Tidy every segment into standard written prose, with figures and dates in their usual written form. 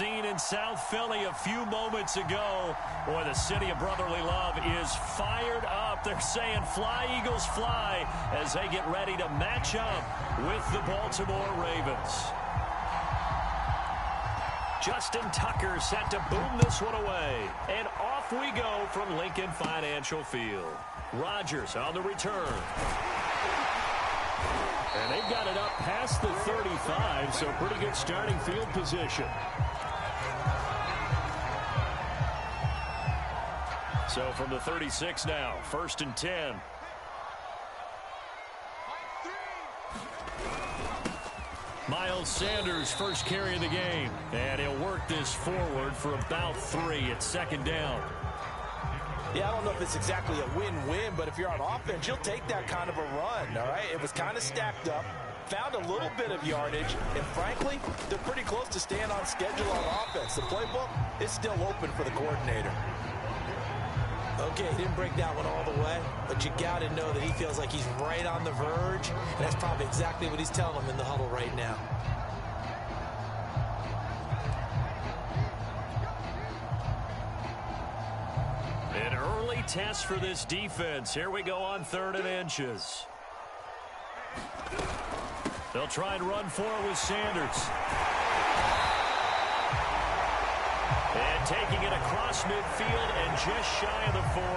scene in South Philly a few moments ago. Boy, the city of brotherly love is fired up. They're saying fly, Eagles, fly, as they get ready to match up with the Baltimore Ravens. Justin Tucker set to boom this one away. And off we go from Lincoln Financial Field. Rodgers on the return. And they've got it up past the 35, so pretty good starting field position. So from the 36 now, 1st and 10. Miles Sanders, first carry of the game. And he'll work this forward for about 3. It's 2nd down. Yeah, I don't know if it's exactly a win-win, but if you're on offense, you'll take that kind of a run, all right? It was kind of stacked up, found a little bit of yardage, and frankly, they're pretty close to staying on schedule on offense. The playbook is still open for the coordinator. Okay, he didn't break that one all the way, but you got to know that he feels like he's right on the verge, and that's probably exactly what he's telling them in the huddle right now. An early test for this defense. Here we go on 3rd and inches. They'll try and run for it with Sanders. And taking it across midfield and just shy of the 40.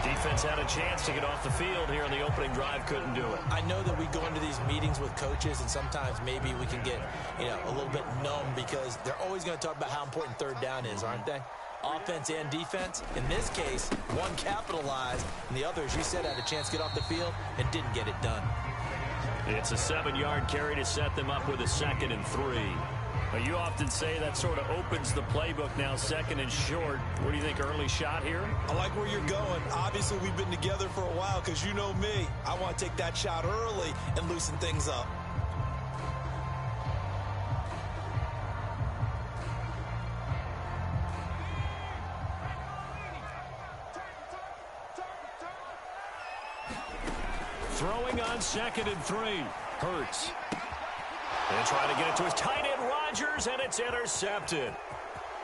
Defense had a chance to get off the field here in the opening drive, couldn't do it. I know that we go into these meetings with coaches, and sometimes maybe we can get, a little bit numb because they're always going to talk about how important 3rd down is, aren't they? Offense and defense. In this case, one capitalized, and the other, as you said, had a chance to get off the field and didn't get it done. It's a 7-yard carry to set them up with a 2nd and 3. But you often say that sort of opens the playbook now, 2nd and short. What do you think, early shot here? I like where you're going. Obviously, we've been together for a while because you know me. I want to take that shot early and loosen things up. Throwing on 2nd and 3. Hurts. And trying to get it to his tight end, Rodgers, and it's intercepted.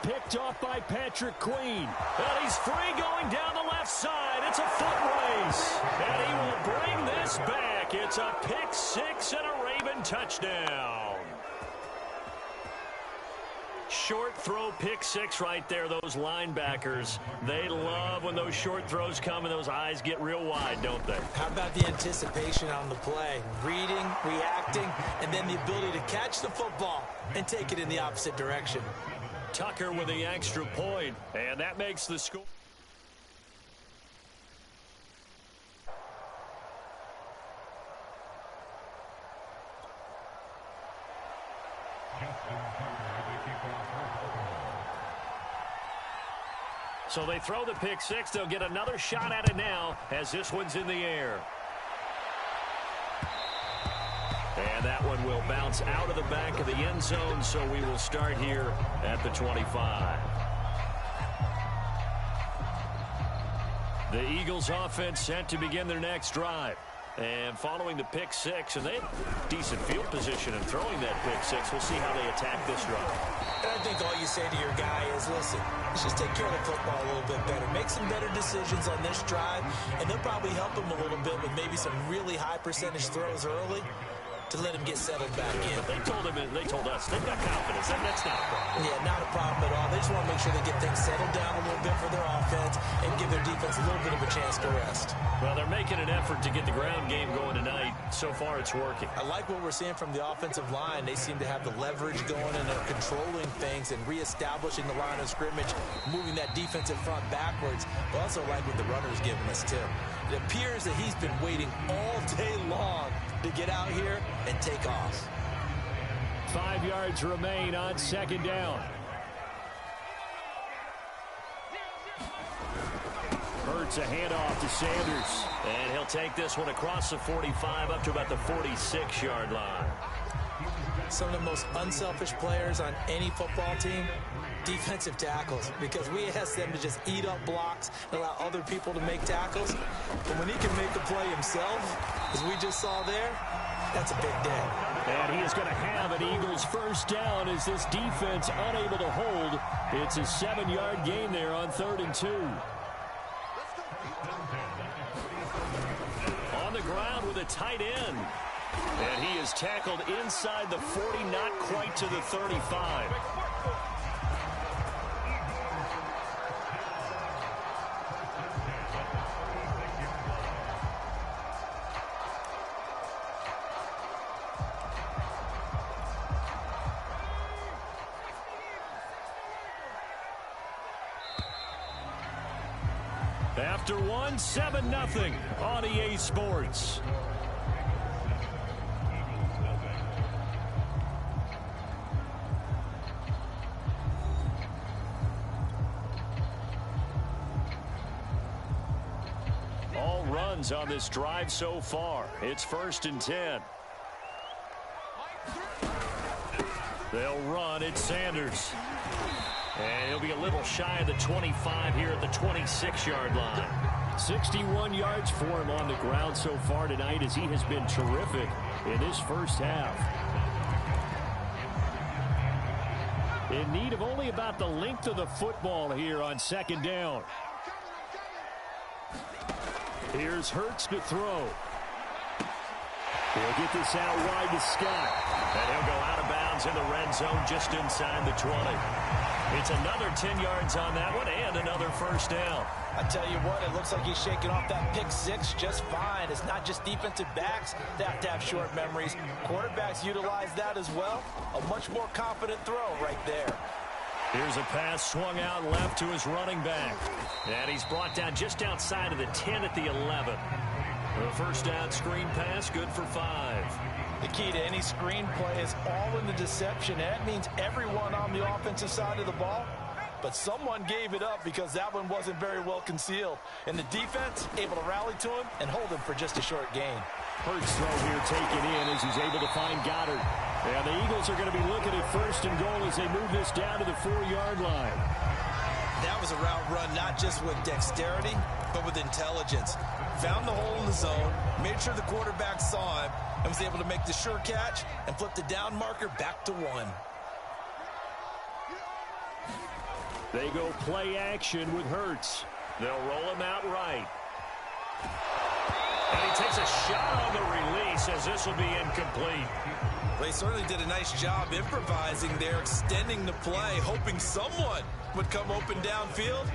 Picked off by Patrick Queen. And he's free going down the left side. It's a foot race. And he will bring this back. It's a pick 6 and a Raven touchdown. Short throw, pick 6 right there. Those linebackers, they love when those short throws come and those eyes get real wide, don't they? How about the anticipation on the play? Reading, reacting, and then the ability to catch the football and take it in the opposite direction. Tucker with the extra point, and that makes the score. So they throw the pick 6. They'll get another shot at it now as this one's in the air. And that one will bounce out of the back of the end zone, so we will start here at the 25. The Eagles offense set to begin their next drive. And following the pick 6, and they have decent field position in throwing that pick 6. We'll see how they attack this drive. And I think all you say to your guy is, listen, let's just take care of the football a little bit better. Make some better decisions on this drive, and they'll probably help him a little bit with maybe some really high percentage throws early to let him get settled back in. They told us they've got confidence. That's not a problem. Yeah, not a problem at all. They just want to make sure they get things settled down a little bit for their offense and give their defense a little bit of a chance to rest. Well, they're making an effort to get the ground game going tonight. So far, it's working. I like what we're seeing from the offensive line. They seem to have the leverage going, and they're controlling things and reestablishing the line of scrimmage, moving that defensive front backwards. But also like what the runner's giving us, too. It appears that he's been waiting all day long to get out here and take off. 5 yards remain on 2nd down. Hurts a handoff to Sanders. And he'll take this one across the 45 up to about the 46-yard line. Some of the most unselfish players on any football team, defensive tackles, because we ask them to just eat up blocks and allow other people to make tackles. But when he can make the play himself, as we just saw there, that's a big day. And he is going to have an Eagles first down as this defense unable to hold. It's a 7-yard gain there on 3rd and 2. On the ground with a tight end. And he is tackled inside the 40, not quite to the 35. After one, 7-0 on EA Sports. All runs on this drive so far. It's 1st and 10. They'll run. It's Sanders. And he'll be a little shy of the 25 here at the 26-yard line. 61 yards for him on the ground so far tonight as he has been terrific in this first half. In need of only about the length of the football here on 2nd down. Here's Hurts to throw. He'll get this out wide to Scott. And he'll go out of bounds in the red zone just inside the 20. It's another 10 yards on that one and another first down. I tell you what, it looks like he's shaking off that pick six just fine. It's not just defensive backs that have to have short memories. Quarterbacks utilize that as well. A much more confident throw right there. Here's a pass swung out left to his running back. And he's brought down just outside of the 10 at the 11. The first down screen pass, good for 5. The key to any screen play is all in the deception. That means everyone on the offensive side of the ball. But someone gave it up because that one wasn't very well concealed. And the defense able to rally to him and hold him for just a short gain. Hurts throw here taken in as he's able to find Goddard. And the Eagles are going to be looking at 1st and goal as they move this down to the 4-yard line. That was a route run not just with dexterity, but with intelligence. Found the hole in the zone, made sure the quarterback saw him, and was able to make the sure catch and flip the down marker back to 1. They go play action with Hurts. They'll roll him out right. And he takes a shot on the release as this will be incomplete. They certainly did a nice job improvising there, extending the play, hoping someone would come open downfield,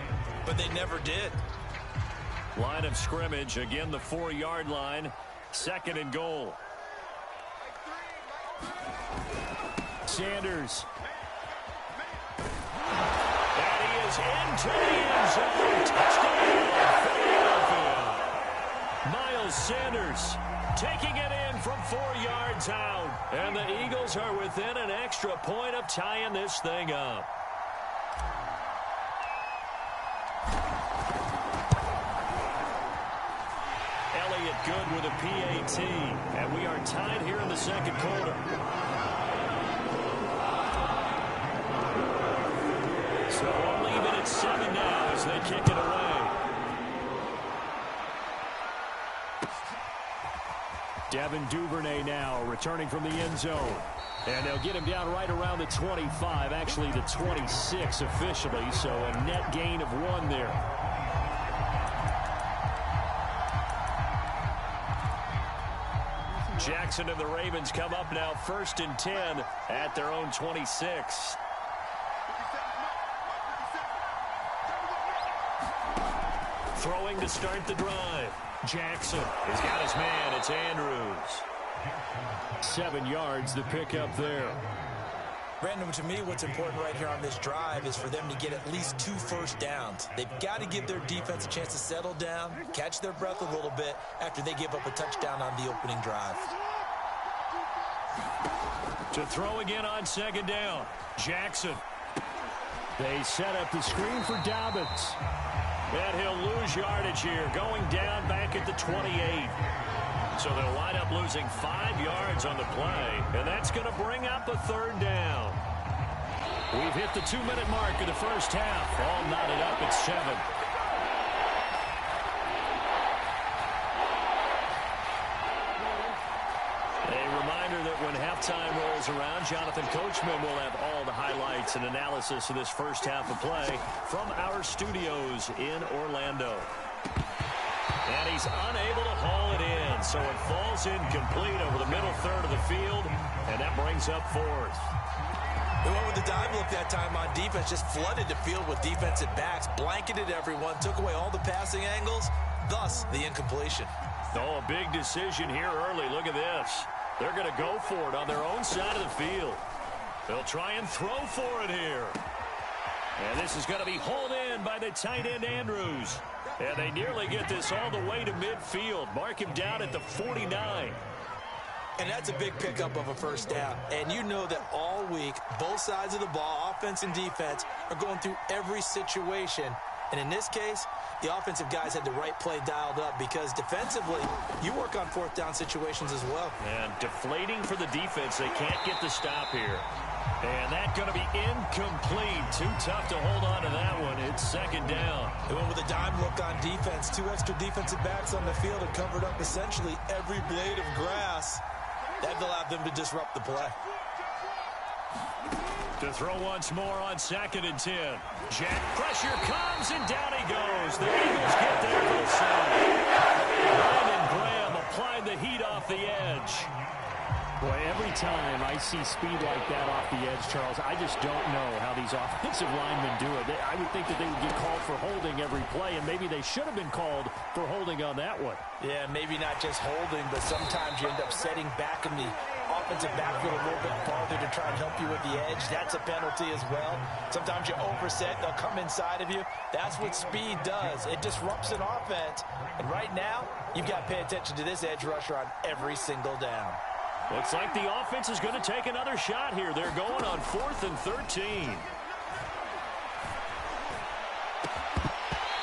but they never did. Line of scrimmage, again the 4-yard line, 2nd and goal. Sanders. And he is into the end zone. Touchdown, Philadelphia. Miles Sanders taking it in from 4 yards out. And the Eagles are within an extra point of tying this thing up. Elliott good with a PAT. And we are tied here in the 2nd quarter. So we'll leave it at 7 now as they kick it away. Devin Duvernay now returning from the end zone. And they'll get him down right around the 25, actually the 26 officially, so a net gain of 1 there. Jackson and the Ravens come up now 1st and 10 at their own 26. Throwing to start the drive. Jackson has got his man. It's Andrews. 7 yards the pickup there. Brandon, to me, what's important right here on this drive is for them to get at least 2 first downs. They've got to give their defense a chance to settle down, catch their breath a little bit after they give up a touchdown on the opening drive. To throw again on 2nd down. Jackson. They set up the screen for Dobbins. And he'll lose yardage here, going down back at the 28. So they'll wind up losing 5 yards on the play, and that's going to bring up a 3rd down. We've hit the 2-minute mark of the first half. All knotted up at 7. They when halftime rolls around, Jonathan Coachman will have all the highlights and analysis of this first half of play from our studios in Orlando. And he's unable to haul it in, so it falls incomplete over the middle third of the field, and that brings up fourth. They went with the dime look that time on defense, just flooded the field with defensive backs, blanketed everyone, took away all the passing angles, thus the incompletion. Oh, a big decision here early. Look at this. They're going to go for it on their own side of the field. They'll try and throw for it here. And this is going to be hauled in by the tight end Andrews. And they nearly get this all the way to midfield. Mark him down at the 49. And that's a big pickup of a first down. And you know that all week, both sides of the ball, offense and defense, are going through every situation. And in this case, the offensive guys had the right play dialed up because defensively, you work on fourth down situations as well. And deflating for the defense. They can't get the stop here. And that's going to be incomplete. Too tough to hold on to that one. It's second down. They went with a dime look on defense. Two extra defensive backs on the field and covered up essentially every blade of grass. That allowed them to disrupt the play. To throw once more on 2nd and 10. Jack, pressure comes, and down he goes. The Eagles get there for the sack. Brandon Graham applied the heat off the edge. Boy, every time I see speed like that off the edge, Charles, I just don't know how these offensive linemen do it. I would think that they would get called for holding every play, and maybe they should have been called for holding on that one. Yeah, maybe not just holding, but sometimes you end up setting back in the offensive backfield a little bit farther to try and help you with the edge. That's a penalty as well. Sometimes you overset, they'll come inside of you. That's what speed does. It disrupts an offense. And right now, you've got to pay attention to this edge rusher on every single down. Looks like the offense is going to take another shot here. They're going on 4th and 13.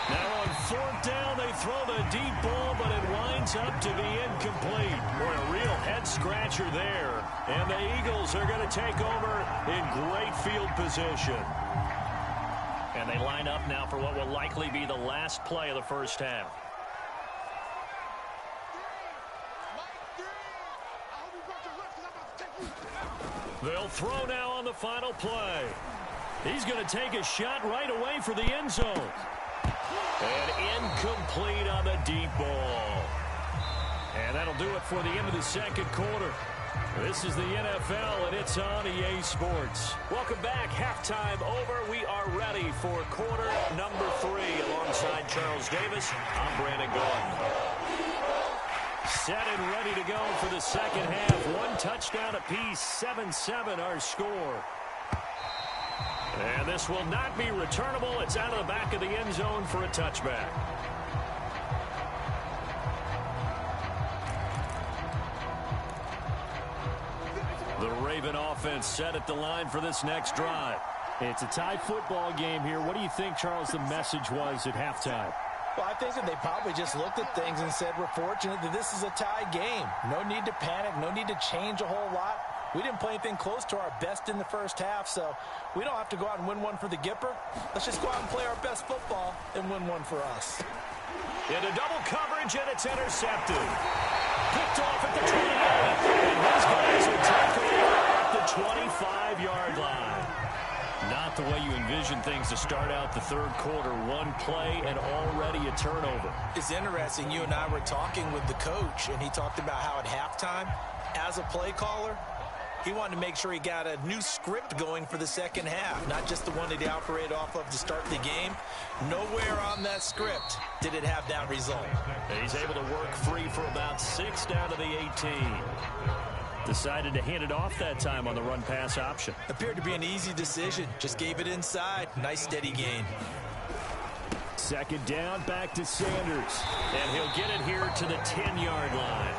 Now on 4th down, they throw the deep ball, but it winds up to be incomplete. Boy, a real head-scratcher there. And the Eagles are going to take over in great field position. And they line up now for what will likely be the last play of the first half. They'll throw now on the final play. He's going to take a shot right away for the end zone. And incomplete on the deep ball. And that'll do it for the end of the second quarter. This is the NFL, and it's on EA Sports. Welcome back. Halftime over. We are ready for quarter number 3. Alongside Charles Davis, I'm Brandon Gordon. Set and ready to go for the second half. One touchdown apiece, 7-7 our score. And this will not be returnable. It's out of the back of the end zone for a touchback. The Raven offense set at the line for this next drive. It's a tie football game here. What do you think, Charles, the message was at halftime? Well, I think that they probably just looked at things and said, we're fortunate that this is a tie game. No need to panic, no need to change a whole lot. We didn't play anything close to our best in the first half, so we don't have to go out and win one for the Gipper. Let's just go out and play our best football and win one for us. Into double coverage, and it's intercepted. Picked off at the 28, and these guys will take over at the 25-yard line. Not the way you envision things to start out the third quarter. One play and already a turnover. It's interesting. You and I were talking with the coach, and he talked about how at halftime, as a play caller, he wanted to make sure he got a new script going for the second half, not just the one that he operated off of to start the game. Nowhere on that script did it have that result. He's able to work free for about 6 down to the 18. Decided to hand it off that time on the run-pass option. Appeared to be an easy decision. Just gave it inside. Nice steady gain. Second down, back to Sanders. And he'll get it here to the 10-yard line.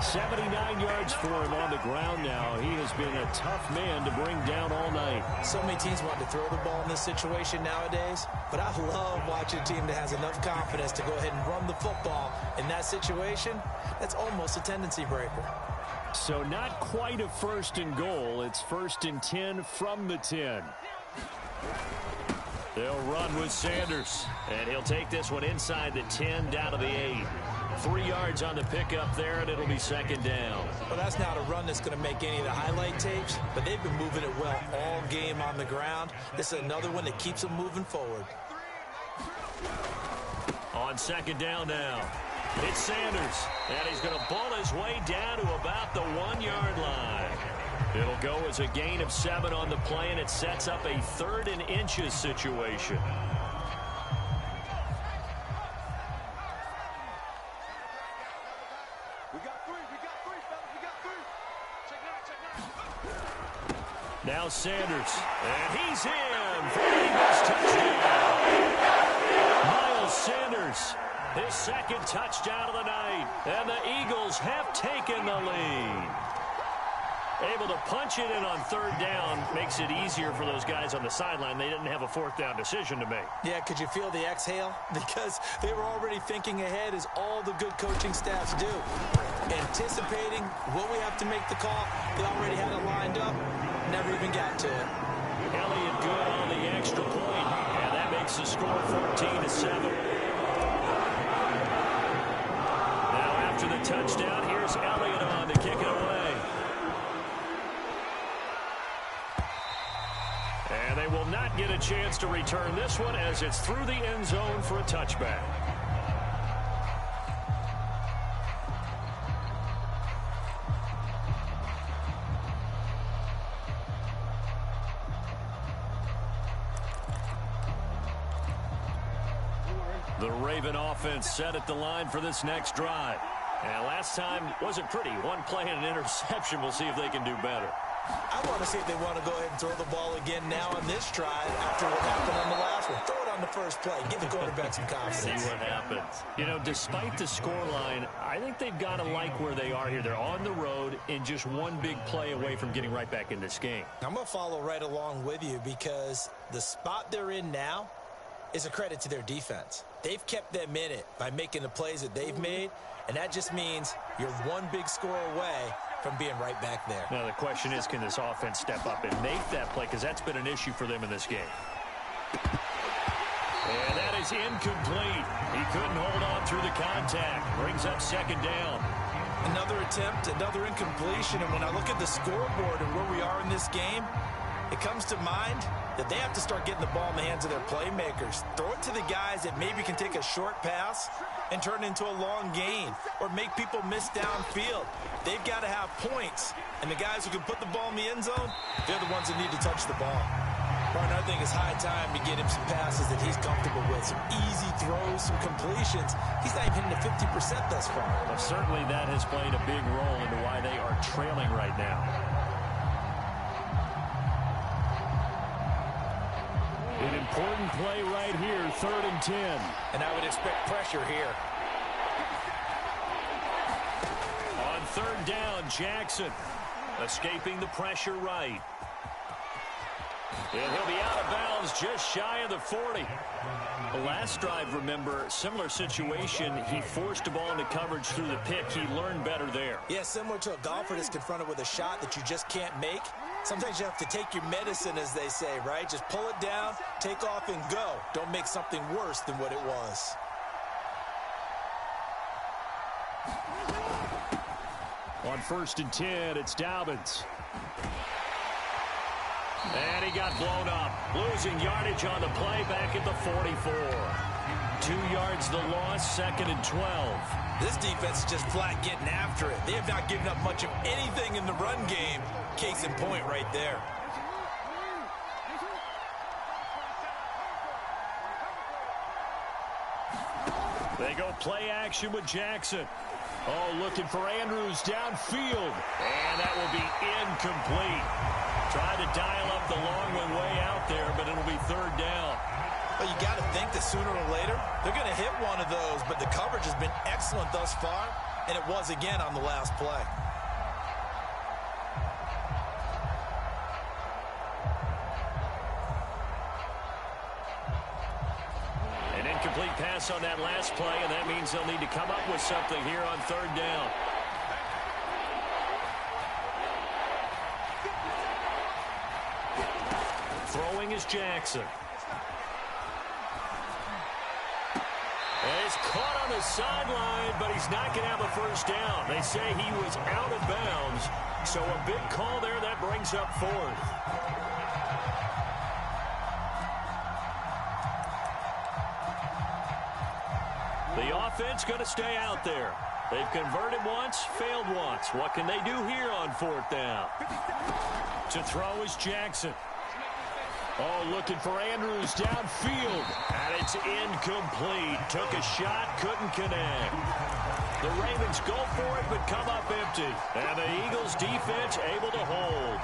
79 yards for him on the ground now. He has been a tough man to bring down all night. So many teams want to throw the ball in this situation nowadays, but I love watching a team that has enough confidence to go ahead and run the football. In that situation, that's almost a tendency breaker. So not quite a 1st and goal. It's 1st and 10 from the 10. They'll run with Sanders, and he'll take this one inside the 10 down to the 8. 3 yards on the pickup there, and it'll be second down. Well, that's not a run that's going to make any of the highlight tapes, but they've been moving it well all game on the ground. This is another one that keeps them moving forward. On second down now, it's Sanders, and he's going to ball his way down to about the 1-yard line. It'll go as a gain of 7 on the play, and it sets up a 3rd and inches situation. Now Sanders, and he's in for the Eagles touchdown. Miles Sanders, his 2nd touchdown of the night, and the Eagles have taken the lead. Able to punch it in on 3rd down makes it easier for those guys on the sideline. They didn't have a 4th down decision to make. Yeah, could you feel the exhale? Because they were already thinking ahead, as all the good coaching staffs do. Anticipating, will we have to make the call? They already had it lined up. Never even got to it. Elliott good on the extra point, and that makes the score 14-7. Now after the touchdown, here's Elliott on to kick it away. And they will not get a chance to return this one, as it's through the end zone for a touchback. The Raven offense set at the line for this next drive. And last time wasn't pretty. 1 play and an interception. We'll see if they can do better. I want to see if they want to go ahead and throw the ball again now on this drive after what happened on the last one. Throw it on the first play. Give the quarterback some confidence. See what happens. You know, despite the scoreline, I think they've got to like where they are here. They're on the road and just 1 big play away from getting right back in this game. I'm going to follow right along with you, because the spot they're in now is a credit to their defense. They've kept them in it by making the plays that they've made, and that just means you're 1 big score away from being right back there. Now the question is, can this offense step up and make that play? Because that's been an issue for them in this game. And that is incomplete. He couldn't hold on through the contact. Brings up second down. Another attempt, another incompletion. And when I look at the scoreboard and where we are in this game, it comes to mind that they have to start getting the ball in the hands of their playmakers. Throw it to the guys that maybe can take a short pass and turn it into a long gain, or make people miss downfield. They've got to have points, and the guys who can put the ball in the end zone, they're the ones that need to touch the ball. Martin, I think it's high time to get him some passes that he's comfortable with, some easy throws, some completions. He's not even hitting the 50% thus far. Well, certainly that has played a big role into why they are trailing right now. An important play right here, 3rd and 10. And I would expect pressure here. On 3rd down, Jackson escaping the pressure right. And he'll be out of bounds just shy of the 40. The last drive, remember, similar situation. He forced the ball into coverage through the pick. He learned better there. Yeah, similar to a golfer that's confronted with a shot that you just can't make. Sometimes you have to take your medicine, as they say, right? Just pull it down, take off, and go. Don't make something worse than what it was. On 1st and 10, it's Dobbins. And he got blown up. Losing yardage on the play back at the 44. 2 yards the loss, 2nd and 12. This defense is just flat getting after it. They have not given up much of anything in the run game. Case in point right there. They go play action with Jackson. Oh, looking for Andrews downfield. And that will be incomplete. Tried to dial up the long one way out there, but it'll be 3rd down. Well, you got to think that sooner or later, they're going to hit one of those, but the coverage has been excellent thus far, and it was again on the last play. An incomplete pass on that last play, and that means they'll need to come up with something here on 3rd down. Throwing is Jackson. And he's caught on the sideline, but he's not going to have a first down. They say he was out of bounds, so a big call there that brings up fourth. The offense going to stay out there. They've converted once, failed once. What can they do here on fourth down? To throw is Jackson. Oh, looking for Andrews downfield. And it's incomplete. Took a shot, couldn't connect. The Ravens go for it, but come up empty. And the Eagles defense able to hold.